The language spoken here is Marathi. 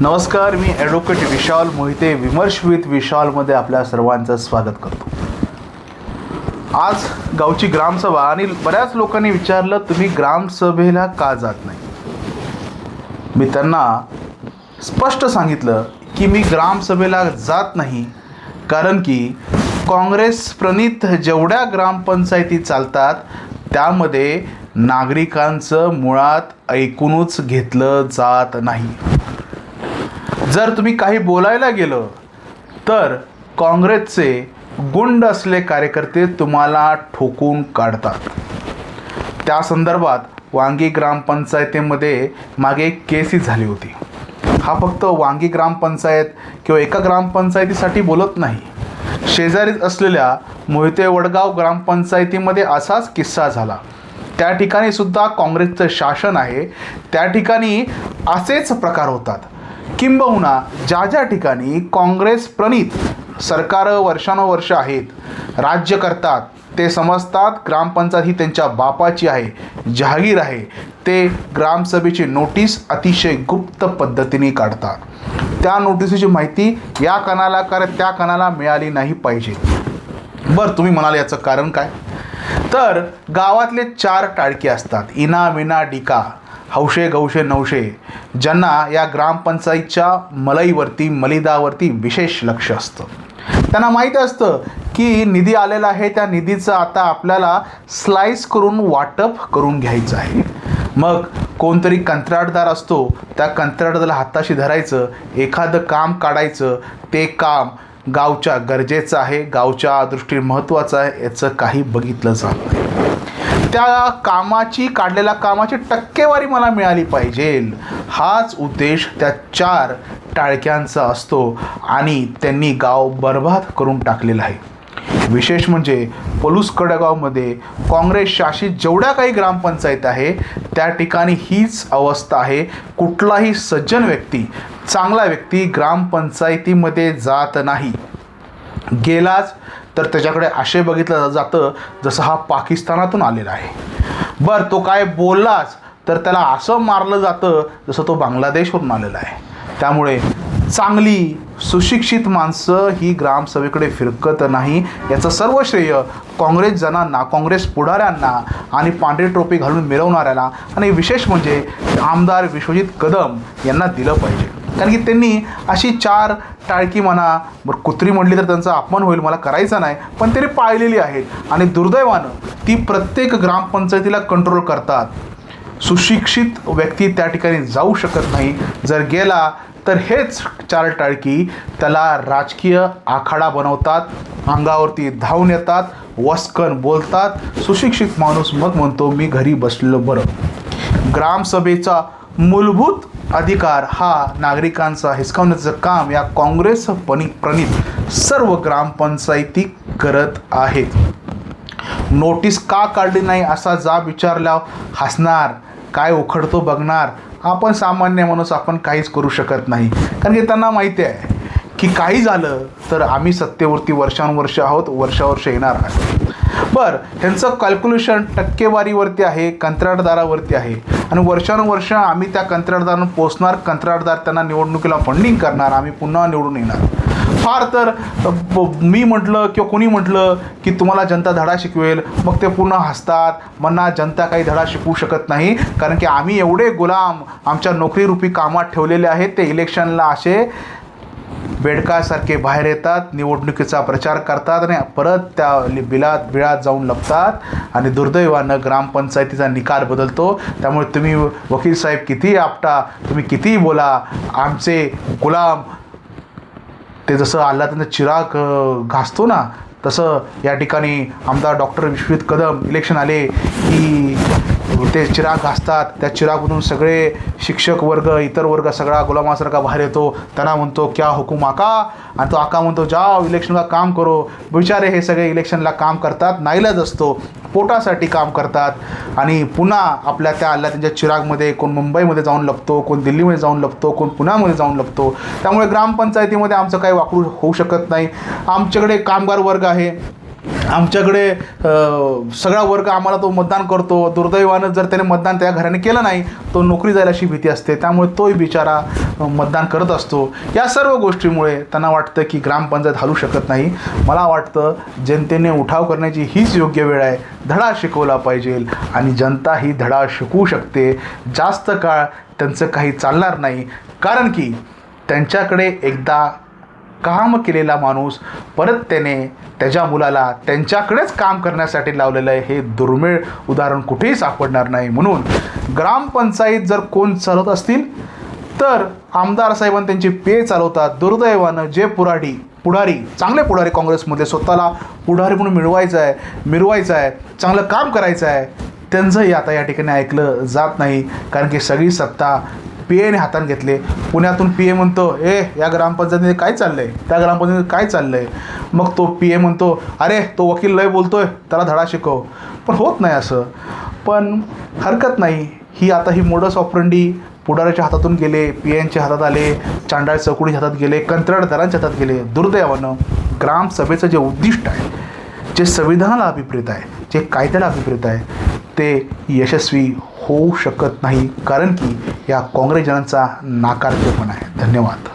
नमस्कार, मी ॲडव्होकेट विशाल मोहिते विमर्श विथ विशालमध्ये आपल्या सर्वांचं स्वागत करतो. आज गावची ग्रामसभा आणि बऱ्याच लोकांनी विचारलं, तुम्ही ग्रामसभेला का जात नाही? मी त्यांना स्पष्ट सांगितलं की मी ग्रामसभेला जात नाही कारण की काँग्रेस प्रणित जेवढ्या ग्रामपंचायती चालतात त्यामध्ये नागरिकांचं मुळात ऐकूनच घेतलं जात नाही. जर तुम्ही काही बोलायला गेलं तर काँग्रेसचे गुंड असले कार्यकर्ते तुम्हाला ठोकून काढतात. त्या संदर्भात वांगी ग्रामपंचायतीमध्ये मागे एक केसही झाली होती. हा फक्त वांगी ग्रामपंचायत किंवा एका ग्रामपंचायतीसाठी बोलत नाही. शेजारीच असलेल्या मोहिते वडगाव ग्रामपंचायतीमध्ये असाच किस्सा झाला. त्या ठिकाणी सुद्धा काँग्रेसचं शासन आहे. त्या ठिकाणी असेच प्रकार होतात. किंबहुना ज्या ज्या ठिकाणी काँग्रेस प्रणित सरकार वर्षानुवर्ष आहेत, राज्य करतात, ते समजतात ग्रामपंचायत ही त्यांच्या बापाची आहे, जहागीर आहे, ते ग्रामसभेची नोटीस अतिशय गुप्त पद्धतीने काढतात. त्या नोटिसीची माहिती या कानाला कारण त्या कानाला मिळाली नाही पाहिजे. बरं, तुम्ही म्हणाल याचं कारण काय? तर गावातले 4 टाळके असतात, इना मिना डिका, हौशे गौशे नवशे, ज्यांना या ग्रामपंचायतच्या मलईवरती मलिदावरती विशेष लक्ष असतं. त्यांना माहीत असतं की निधी आलेला आहे, त्या निधीचं आता आपल्याला स्लाइस करून वाटप करून घ्यायचं आहे. मग कोणतरी कंत्राटदार असतो, त्या कंत्राटदाराला हाताशी धरायचं, एखादं काम काढायचं. ते काम गावच्या गरजेचं आहे, गावच्या दृष्टीने महत्त्वाचं आहे, याचं काही बघितलं जात नाही. त्या काढलेल्या कामाची टक्केवारी मला मिळाली पाहिजे, हाच उद्देश त्या 4 टाळक्यांचा असतो आणि त्यांनी गाव बरबाद करून टाकलेलं आहे. विशेष म्हणजे पलूस कडेगावमध्ये काँग्रेस शासित जेवढ्या काही ग्रामपंचायत आहे त्या ठिकाणी हीच अवस्था आहे. कुठलाही सज्जन व्यक्ती, चांगला व्यक्ती ग्रामपंचायतीमध्ये जात नाही. गेलाच तर त्याच्याकडे असे बघितलं जातं जसं हा पाकिस्तानातून आलेला आहे. बरं, तो काय बोललाच तर त्याला असं मारलं जातं जसं तो बांगलादेशवरून आलेला आहे. त्यामुळे चांगली सुशिक्षित माणसं ही ग्रामसभेकडे फिरकत नाही. याचं सर्व श्रेय काँग्रेस जनांना, काँग्रेस पुढाऱ्यांना आणि पांढरी टोपी घालून मिरवणाऱ्याला आणि विशेष म्हणजे आमदार विश्वजित कदम यांना दिलं पाहिजे. कारण की त्यांनी अशी 4 टाळकी म्हणा, बरं कुत्री म्हटली तर त्यांचा अपमान होईल, मला करायचा नाही, पण त्यांनी पाळलेली आहेत आणि दुर्दैवानं ती प्रत्येक ग्रामपंचायतीला कंट्रोल करतात. सुशिक्षित व्यक्ती त्या ठिकाणी जाऊ शकत नाही. जर गेला तर हेच 4 टाळकी त्याला राजकीय आखाडा बनवतात, अंगावरती धावून येतात, वस्कन बोलतात. सुशिक्षित माणूस मग म्हणतो मी घरी बसलेलो बरं. ग्रामसभेचा मूलभूत अधिकार हा नागरिकांचा हिसकावण्याचं काम या काँग्रेस प्रणित सर्व ग्रामपंचायती करत आहेत. नोटीस का काढली नाही असा जाब विचारल्यावर हसणार, काय उखडतो बघणार. आपण सामान्य माणूस, आपण काहीच करू शकत नाही. कारण की त्यांना माहिती आहे की काही झालं तर आम्ही सत्तेवरती वर्षानुवर्ष आहोत, वर्षावर्ष येणार आहे. बरं, ह्यांचं कॅल्क्युलेशन टक्केवारीवरती आहे, कंत्राटदारावरती आहे आणि वर्षानुवर्ष आम्ही त्या कंत्राटदारांना पोचणार, कंत्राटदार त्यांना निवडणुकीला फंडिंग करणार, आम्ही पुन्हा निवडून येणार. फार तर मी म्हटलं किंवा कोणी म्हटलं की तुम्हाला जनता धडा शिकवेल, मग ते पुन्हा हसतात, म्हणणार जनता काही धडा शिकवू शकत नाही कारण की आम्ही एवढे गुलाम आमच्या नोकरीरूपी कामात ठेवलेले आहेत. ते इलेक्शनला असे बेडकासारखे बाहेर येतात, निवडणुकीचा प्रचार करतात आणि परत त्या बिळात जाऊन लपतात आणि दुर्दैवानं ग्रामपंचायतीचा निकाल बदलतो. त्यामुळे तुम्ही वकील साहेब कितीही आपटा, तुम्ही कितीही बोला, आमचे गुलाम ते जसं आल्हादाचा चिराग घासतो ना, तसं या ठिकाणी आमदार डॉक्टर विश्वजित कदम इलेक्शन आले की ते चिराग घासतात. त्या चिरागमधून सगळे शिक्षक वर्ग, इतर वर्ग सगळा गुलामासारखा बाहेर येतो. त्यांना म्हणतो क्या हुकुम आका, आणि तो आका म्हणतो जाओ इलेक्शनला काम करो. बिचारे हे सगळे इलेक्शनला काम करतात, नाईलाज असतो, पोटासाठी काम करतात आणि पुन्हा आपल्या त्या त्यांच्या चिरागमध्ये कोण मुंबईमध्ये जाऊन लपतो, कोण दिल्लीमध्ये जाऊन लपतो, कोण पुण्यामध्ये जाऊन लपतो. त्यामुळे ग्रामपंचायतीमध्ये आमचं काही वाकडू होऊ शकत नाही. आमच्याकडे कामगार वर्ग आहे, आमच्याकडे सगळा वर्ग आम्हाला तो मतदान करतो, दुर्दैवानं जर त्याने मतदान त्या घराने केलं नाही तो नोकरी जायला अशी भीती असते, त्यामुळे तोही बिचारा मतदान करत असतो. या सर्व गोष्टीमुळे त्यांना वाटतं की ग्रामपंचायत हलू शकत नाही. मला वाटतं जनतेने उठाव करण्याची हीच योग्य वेळ आहे. धडा शिकवला पाहिजे आणि जनता ही धडा शिकवू शकते. जास्त काळ त्यांचं काही चालणार नाही, कारण की त्यांच्याकडे एकदा काम केलेला माणूस परत त्याने त्याच्या मुलाला त्यांच्याकडेच काम करण्यासाठी लावलेलं आहे. हे दुर्मिळ उदाहरण कुठेही सापडणार नाही. म्हणून ग्रामपंचायत जर कोण चालवत असतील तर आमदार साहेबांनी त्यांची पे चालवतात. दुर्दैवानं जे पुढारी चांगले पुढारी काँग्रेसमध्ये स्वतःला पुढारी म्हणून मिरवायचं आहे, चांगलं काम करायचं आहे, त्यांचंही आता या ठिकाणी ऐकलं जात नाही. कारण की सगळी सत्ता पी एने हातात घेतले. पुण्यातून पी ए म्हणतो या ग्रामपंचायतीने काय चाललं आहे, त्या ग्रामपंचायतीने काय चाललं आहे. मग तो पी ए म्हणतो अरे तो वकील लय बोलतोय, त्याला धडा शिकव. पण होत नाही असं. पण हरकत नाही, ही मोडस ऑपरंडी पुढाऱ्याच्या हातातून गेले, पी एनच्या हातात आले, चांडाळ चौकडीच्या हातात गेले, कंत्राटदारांच्या हातात गेले. दुर्दैवानं ग्रामसभेचं जे उद्दिष्ट आहे, जे संविधानाला अभिप्रेत आहे, जे कायद्याला अभिप्रेत आहे, ते यशस्वी होऊ शकत नाही. कारण की या काँग्रेसजनांचा नाकारकेपणा आहे. धन्यवाद.